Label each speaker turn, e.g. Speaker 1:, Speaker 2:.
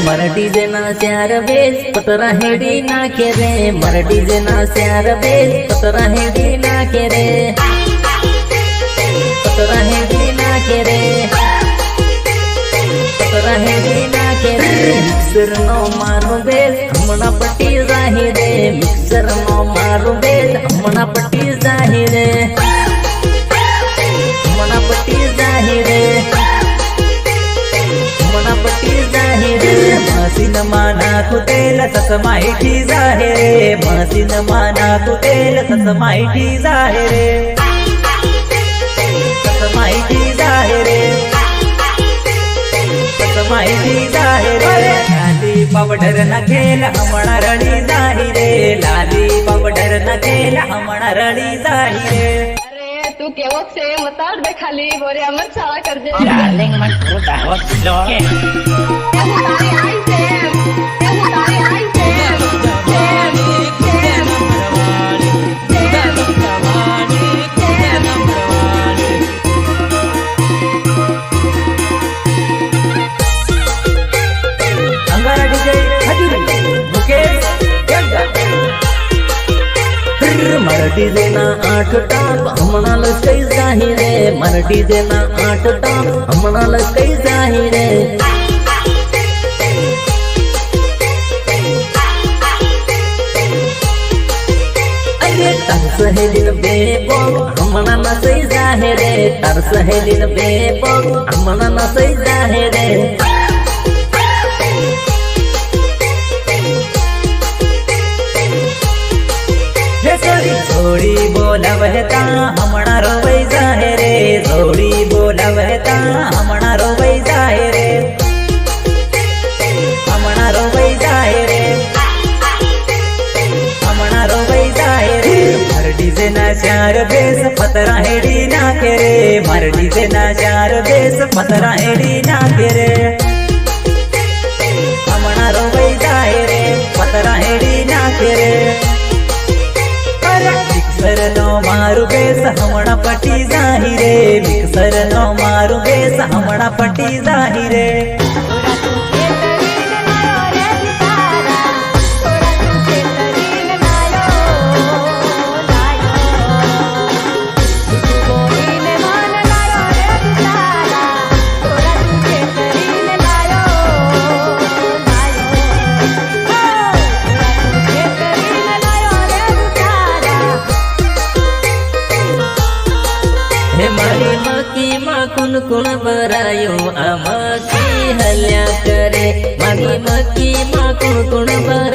Speaker 1: मर डीजे ना स्यार बेस पतरा हेडी ना के रे मर डीजे ना स्यार बेस पतरा हेडी ना के रे पतरा हेडी ना के रे पतरा हेडी ना के रे मिक्सर नो मारू बेस हमना पट्टी जाहिरे मिक्सर नो मारू बेस हमना पट्टी जाहिरे हमना पट्टी जाहिरे हमना पट्टी जाहिरे मसीन माना कुतेल तस माहिती जाहिरे मसीन माना कुतेल तस माहिती जाहिरे तस माहिती जाहिरे माहिती जाहिरे लाली पावडर न खेल हमणा रडी जाहिरे लाली पावडर न खेल हमणा रडी जाहिरे
Speaker 2: अरे तू केवक से मतार दे खाली बोरे अमर छाड़ा कर दे
Speaker 1: डार्लिंग मन तू दावत लो
Speaker 2: तारी आई से तारी आई से
Speaker 1: मर डीजे ना 8 टाप हमना लकई जाहिरे मर डीजे ना 8 टाप हमना लकई जाहिरे अरे तर सहेलिन बेबोग हमना नसई जाहिरे तर सहेलिन बेबोग हमना नसई जाहिरे थोड़ी बोलवहता हमणा रोवई जाहिरे थोड़ी बोलवहता हमणा रोवई जाहिरे हमणा रोवई जाहिरे हमणा रोवई जाहिरे मर डीजे ना चार बेस पतरा हेडी ना के रे मर डीजे ना चार बेस पतरा हेडी ना के रे हमणा रोवई जाहिरे पतरा हेडी ना के रे मिक्सर नो मारू बेस हमणा पटी जाहिरे मिक्सर नो मारू बेस हमणा पटी जाहिरे मारी मकी माकुन कुण बरायो आमकी हल्या करे मारी मकी माकुन कुण बरायो